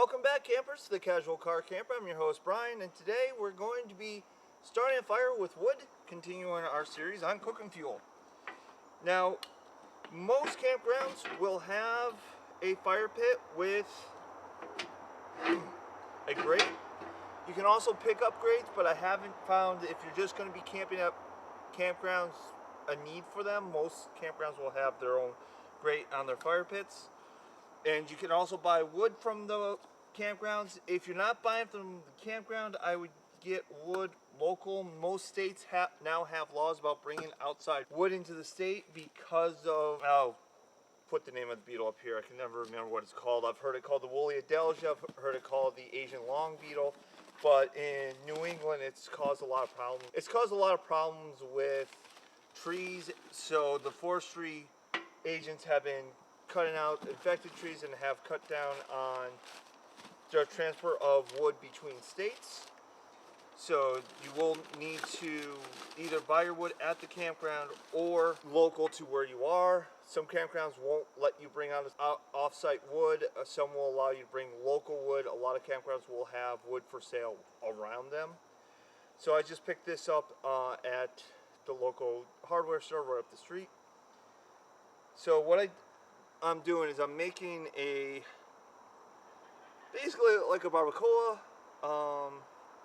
Welcome back, campers, to the Casual Car Camper. I'm your host, Brian, and today we're going to be starting a fire with wood, continuing our series on cooking fuel. Now, most campgrounds will have a fire pit with a grate. You can also pick up grates, but I haven't found, if you're just going to be camping at campgrounds, a need for them. Most campgrounds will have their own grate on their fire pits. And you can also buy wood from the campgrounds. If you're not buying from the campground, I would get wood local. Most states now have laws about bringing outside wood into the state because of, I'll put the name of the beetle up here. I can never remember what it's called. I've heard it called the woolly adelgia. I've heard it called the Asian long beetle. But in New England, it's caused a lot of problems. It's caused a lot of problems with trees. So the forestry agents have been cutting out infected trees and have cut down on the transfer of wood between states. So you will need to either buy your wood at the campground or local to where you are. Some campgrounds won't let you bring out off-site wood. Some will allow you to bring local wood. A lot of campgrounds will have wood for sale around them. So I just picked this up at the local hardware store right up the street. So what I'm doing is I'm making basically like a barbacoa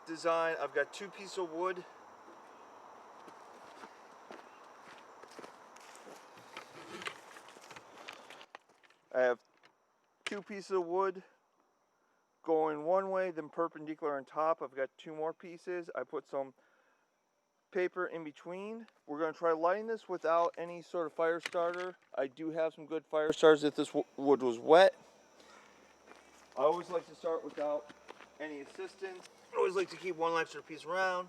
design. I've got two pieces of wood. I have two pieces of wood going one way, then perpendicular on top. I've got two more pieces. I put some paper in between. We're going to try lighting this without any sort of fire starter. I do have some good fire starters if this wood was wet. I always like to start without any assistance. I always like to keep one extra piece around.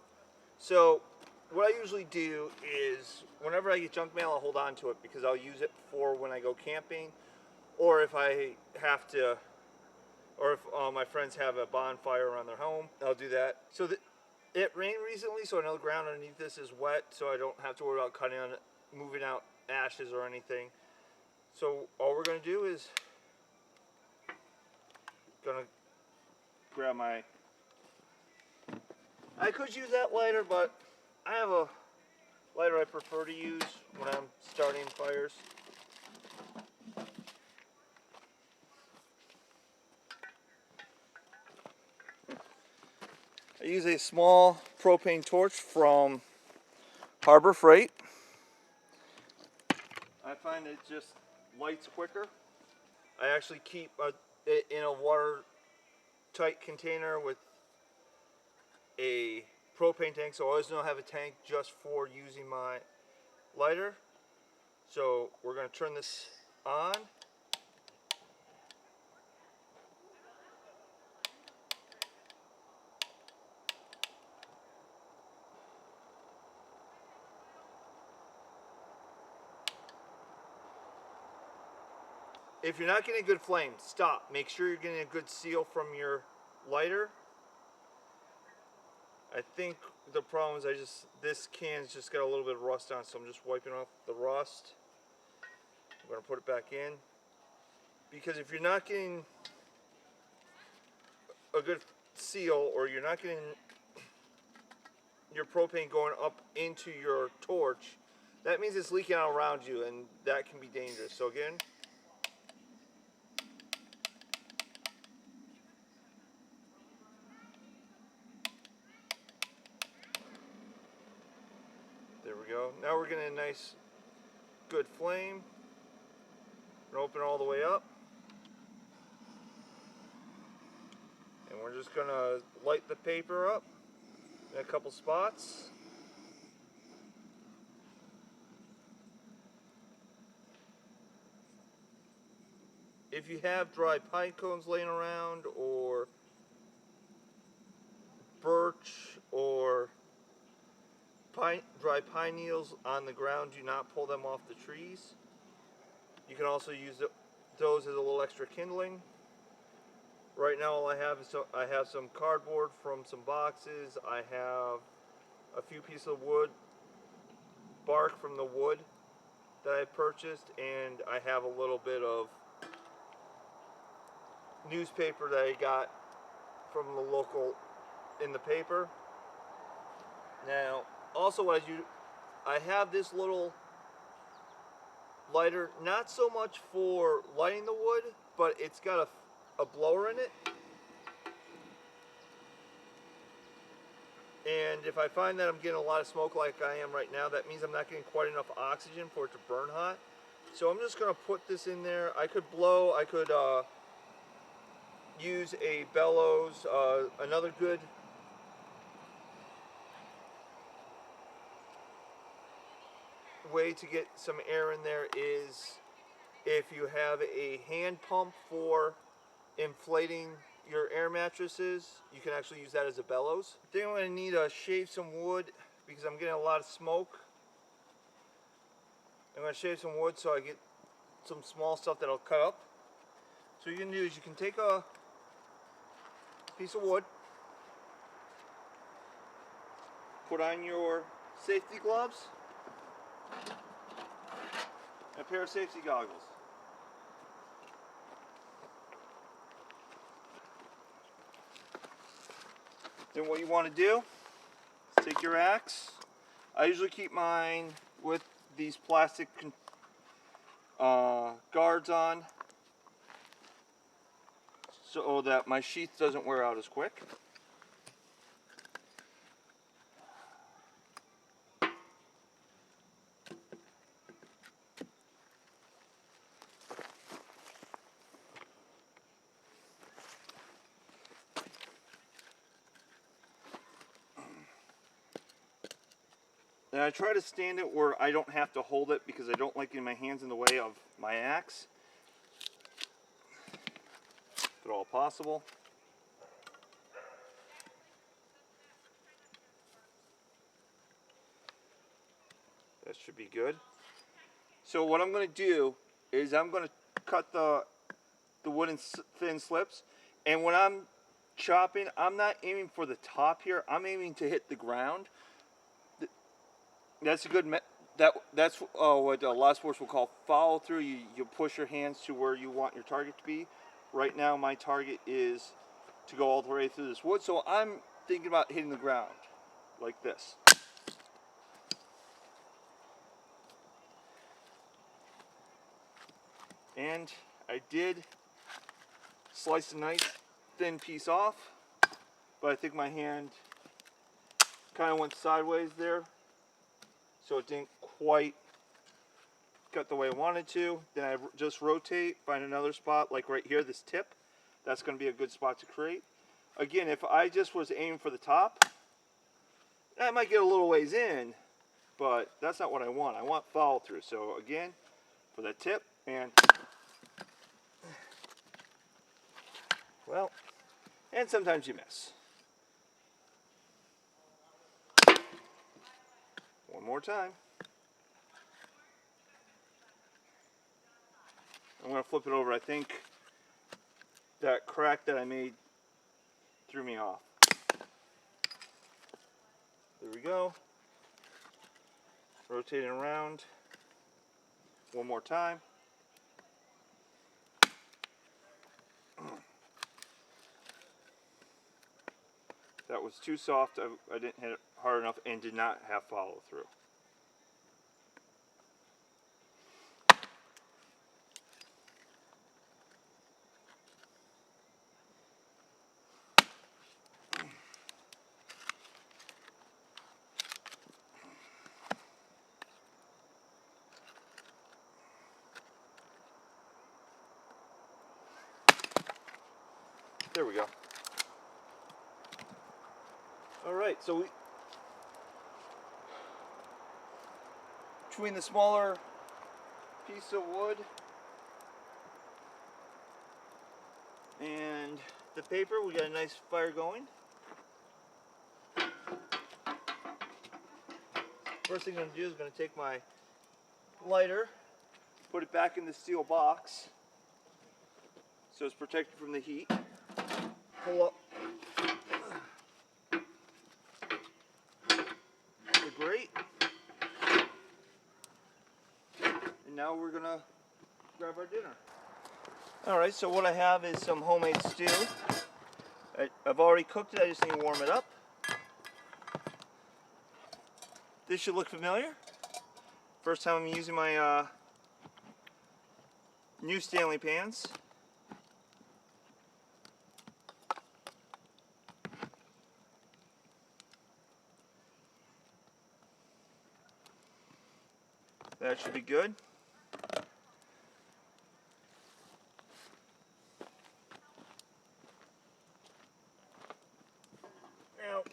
So what I usually do is whenever I get junk mail, I'll hold on to it because I'll use it for when I go camping, or if I have to, or if my friends have a bonfire around their home, I'll do that. So it rained recently, so I know the ground underneath this is wet, so I don't have to worry about cutting on it, moving out ashes or anything. So all we're going to do is grab my, I could use that lighter, but I have a lighter I prefer to use when I'm starting fires. I use a small propane torch from Harbor Freight. I find it just lights quicker. I actually keep it in a watertight container with a propane tank, so I always know I have a tank just for using my lighter. So we're going to turn this on. If you're not getting a good flame, stop. Make sure you're getting a good seal from your lighter. I think the problem is this can's just got a little bit of rust on it, so I'm just wiping off the rust. I'm going to put it back in. Because if you're not getting a good seal, or you're not getting your propane going up into your torch, that means it's leaking out around you, and that can be dangerous. So again, there we go. Now we're getting a nice, good flame. We're going to open it all the way up. And we're just going to light the paper up in a couple spots. If you have dry pine cones laying around, or birch or dry pine needles on the ground, do not pull them off the trees. You can also use those as a little extra kindling. Right now all I have is I have some cardboard from some boxes. I have a few pieces of wood, bark from the wood that I purchased, and I have a little bit of newspaper that I got from the local in the paper. Now, also what I do, I have this little lighter, not so much for lighting the wood, but it's got a blower in it. And if I find that I'm getting a lot of smoke like I am right now, that means I'm not getting quite enough oxygen for it to burn hot. So I'm just going to put this in there. I could blow, I could use a bellows. Another good way to get some air in there is if you have a hand pump for inflating your air mattresses, you can actually use that as a bellows. I think I'm going to need to shave some wood because I'm getting a lot of smoke. I'm going to shave some wood so I get some small stuff that I'll cut up. So what you can do is you can take a piece of wood, put on your safety gloves, and a pair of safety goggles. Then what you want to do is take your axe. I usually keep mine with these plastic guards on so that my sheath doesn't wear out as quick. And I try to stand it where I don't have to hold it because I don't like getting my hands in the way of my axe, if at all possible. That should be good. So what I'm going to do is I'm going to cut the wood in thin slips, and when I'm chopping, I'm not aiming for the top here. I'm aiming to hit the ground. That's a good. That's what a lot of sports will call follow through. You push your hands to where you want your target to be. Right now, my target is to go all the way through this wood, so I'm thinking about hitting the ground like this. And I did slice a nice thin piece off, but I think my hand kind of went sideways there, so it didn't quite cut the way I wanted to. Then I just rotate, find another spot, like right here, this tip. That's going to be a good spot to create. Again, if I just was aiming for the top, I might get a little ways in, but that's not what I want. I want follow through. So again, for that tip, and well, and sometimes you miss. One more time. I'm going to flip it over. I think that crack that I made threw me off. There we go. Rotating around. One more time. That was too soft. I didn't hit it hard enough and did not have follow through. There we go. Alright, so between the smaller piece of wood and the paper, we got a nice fire going. First thing I'm going to do is going to take my lighter, put it back in the steel box so it's protected from the heat. Pull up the grate, and now we're going to grab our dinner. Alright, so what I have is some homemade stew. I've already cooked it, I just need to warm it up. This should look familiar. First time I'm using my new Stanley pans. That should be good. Now,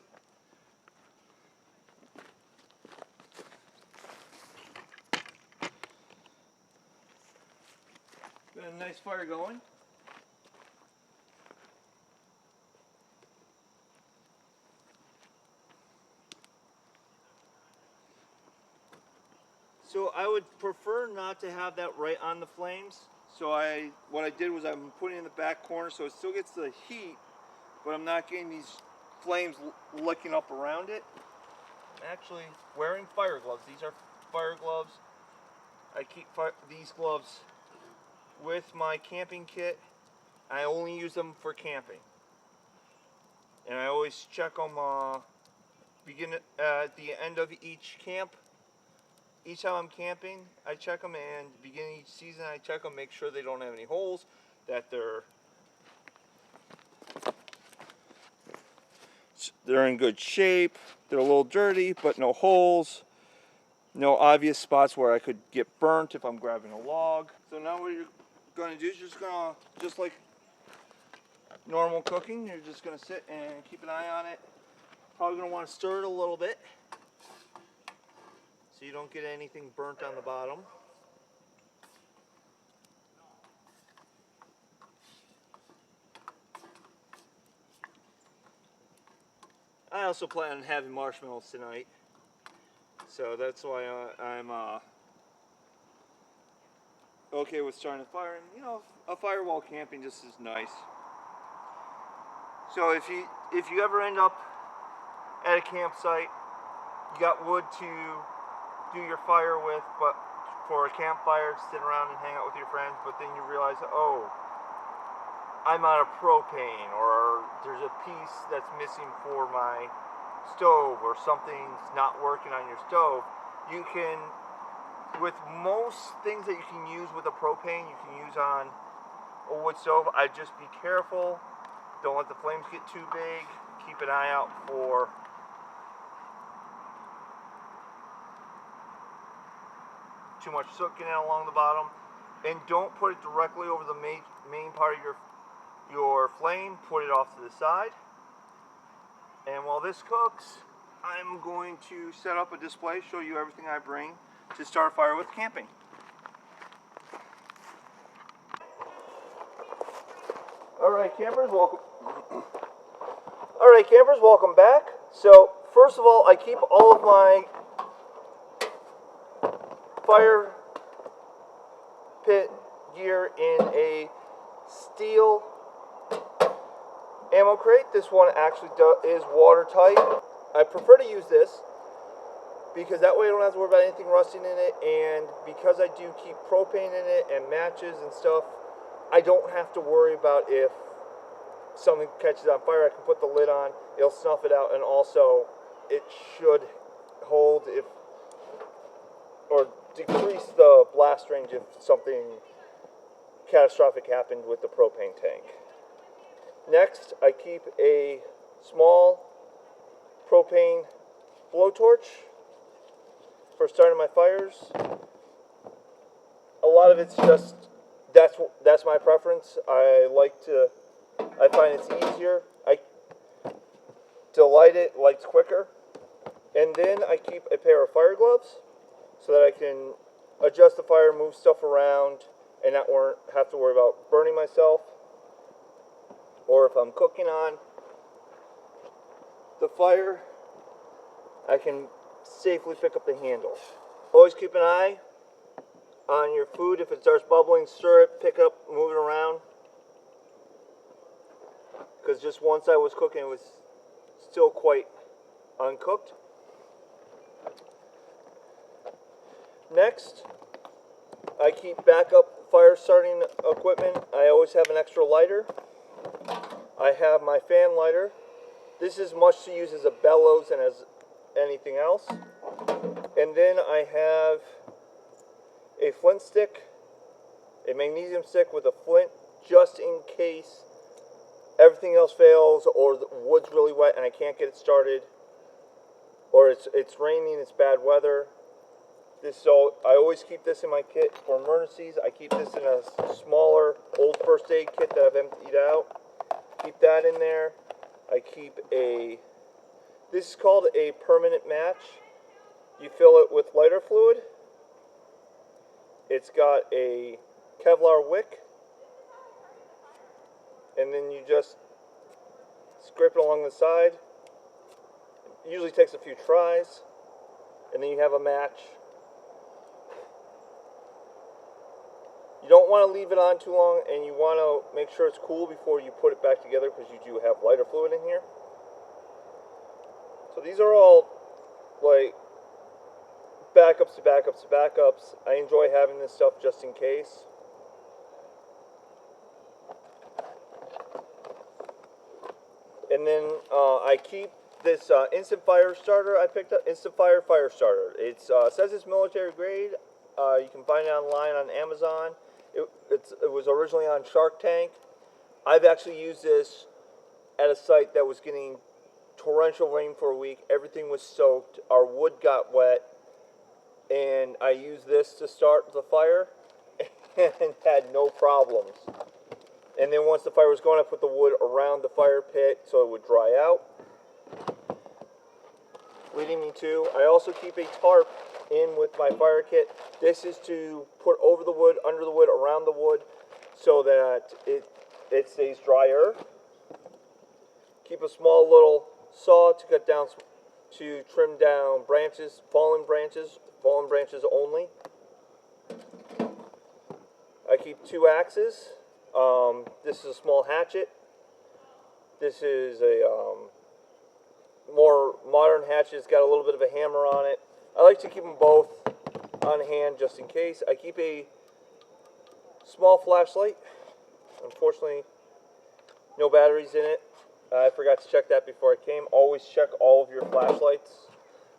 got a nice fire going. So I would prefer not to have that right on the flames. So what I did was I'm putting it in the back corner so it still gets the heat, but I'm not getting these flames licking up around it. I'm actually wearing fire gloves. These are fire gloves. I keep these gloves with my camping kit. I only use them for camping. And I always check them at the end of each camp. Each time I'm camping, I check them, and beginning of each season, I check them, make sure they don't have any holes, that they're in good shape, they're a little dirty, but no holes, no obvious spots where I could get burnt if I'm grabbing a log. So now what you're going to do is just like normal cooking, you're just going to sit and keep an eye on it. Probably going to want to stir it a little bit so you don't get anything burnt on the bottom. I also plan on having marshmallows tonight, so that's why I'm okay with starting a fire. And you know, a fire while camping just is nice. So if you ever end up at a campsite, you got wood to do your fire with, but for a campfire, sit around and hang out with your friends, but then you realize, oh, I'm out of propane, or there's a piece that's missing for my stove, or something's not working on your stove. You can, with most things that you can use with a propane, you can use on a wood stove. I'd just be careful. Don't let the flames get too big. Keep an eye out for too much soot getting along the bottom, and don't put it directly over the main part of your flame. Put it off to the side. And while this cooks, I'm going to set up a display, show you everything I bring to start a fire with camping. Alright campers, welcome back. So first of all, I keep all of my fire pit gear in a steel ammo crate. This one actually is watertight. I prefer to use this because that way I don't have to worry about anything rusting in it, and because I do keep propane in it and matches and stuff, I don't have to worry about if something catches on fire. I can put the lid on, it'll snuff it out, and also it should hold or decrease the blast range if something catastrophic happened with the propane tank. Next, I keep a small propane blowtorch for starting my fires. A lot of it's just, that's my preference. I find it's easier. To light it, lights quicker. And then I keep a pair of fire gloves so that I can adjust the fire, move stuff around, and not have to worry about burning myself. Or if I'm cooking on the fire, I can safely pick up the handle. Always keep an eye on your food. If it starts bubbling, stir it, pick up, move it around. Because just once I was cooking, it was still quite uncooked. Next, I keep backup fire starting equipment, I always have an extra lighter. I have my fan lighter. This is much to use as a bellows and as anything else. And then I have a flint stick, a magnesium stick with a flint, just in case everything else fails or the wood's really wet and I can't get it started, or it's raining, it's bad weather. So I always keep this in my kit for emergencies. I keep this in a smaller old first aid kit that I've emptied out. Keep that in there. I keep this is called a permanent match. You fill it with lighter fluid. It's got a Kevlar wick. And then you just scrape it along the side. It usually takes a few tries. And then you have a match. You don't want to leave it on too long, and you want to make sure it's cool before you put it back together, because you do have lighter fluid in here. So these are all like backups to backups to backups. I enjoy having this stuff just in case. And then I keep this instant fire starter I picked up, Instant Fire fire starter. It says it's military grade. You can find it online on Amazon. It was originally on Shark Tank. I've actually used this at a site that was getting torrential rain for a week. Everything was soaked. Our wood got wet. And I used this to start the fire and had no problems. And then once the fire was going, I put the wood around the fire pit so it would dry out. Leading me to, I also keep a tarp in with my fire kit. This is to put over the wood, under the wood, around the wood, so that it stays drier. Keep a small little saw to cut down, to trim down branches, fallen branches only. I keep 2 axes. This is a small hatchet. This is a more modern hatchet. It's got a little bit of a hammer on it. I like to keep them both on hand just in case. I keep a small flashlight. Unfortunately, no batteries in it. I forgot to check that before I came. Always check all of your flashlights.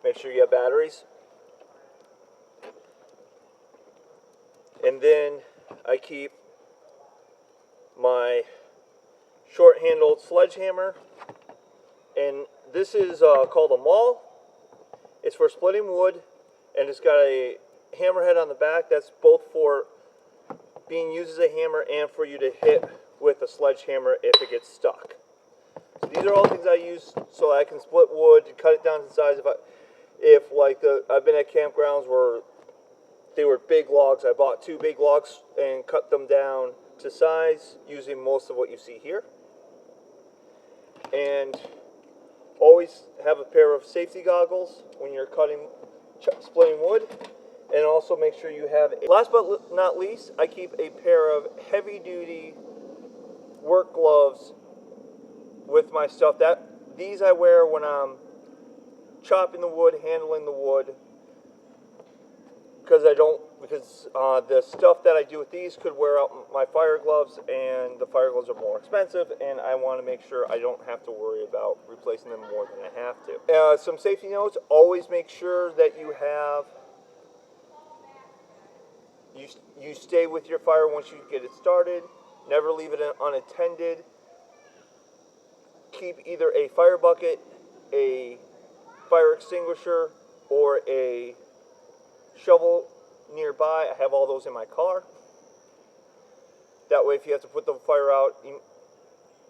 Make sure you have batteries. And then I keep my short-handled sledgehammer. And this is called a maul. It's for splitting wood, and it's got a hammerhead on the back. That's both for being used as a hammer and for you to hit with a sledgehammer if it gets stuck. So these are all things I use so I can split wood and cut it down to size. I've been at campgrounds where they were big logs. I bought 2 big logs and cut them down to size using most of what you see here. And always have a pair of safety goggles when you're splitting wood, and also make sure you have. Last but not least, I keep a pair of heavy-duty work gloves with my stuff. These I wear when I'm chopping the wood, handling the wood, because the stuff that I do with these could wear out my fire gloves, and the fire gloves are more expensive, and I want to make sure I don't have to worry about replacing them more than I have to. Some safety notes: always make sure that you stay with your fire once you get it started. Never leave it unattended. Keep either a fire bucket, a fire extinguisher, or a shovel nearby. I have all those in my car. That way if you have to put the fire out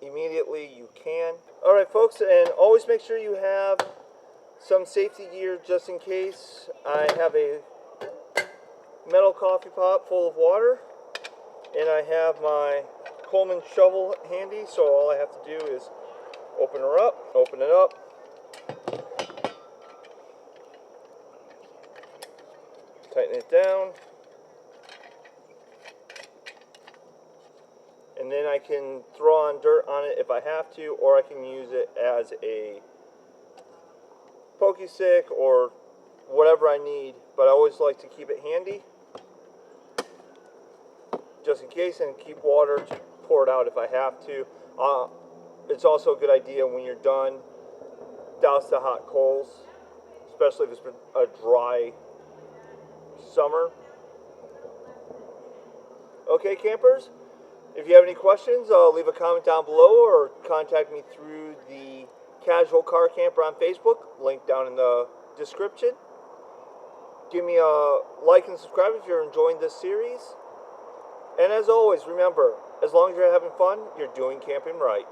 immediately, you can. Alright folks, and always make sure you have some safety gear just in case. I have a metal coffee pot full of water, and I have my Coleman shovel handy, so all I have to do is open it up, tighten it down, and then I can throw on dirt on it if I have to, or I can use it as a pokey stick or whatever I need, but I always like to keep it handy. just in case, and keep water poured out if I have to. It's also a good idea when you're done, douse the hot coals, especially if it's been a dry summer. Okay, campers, if you have any questions, leave a comment down below or contact me through the Casual Car Camper on Facebook, link down in the description. Give me a like and subscribe if you're enjoying this series. And as always, remember, as long as you're having fun, you're doing camping right.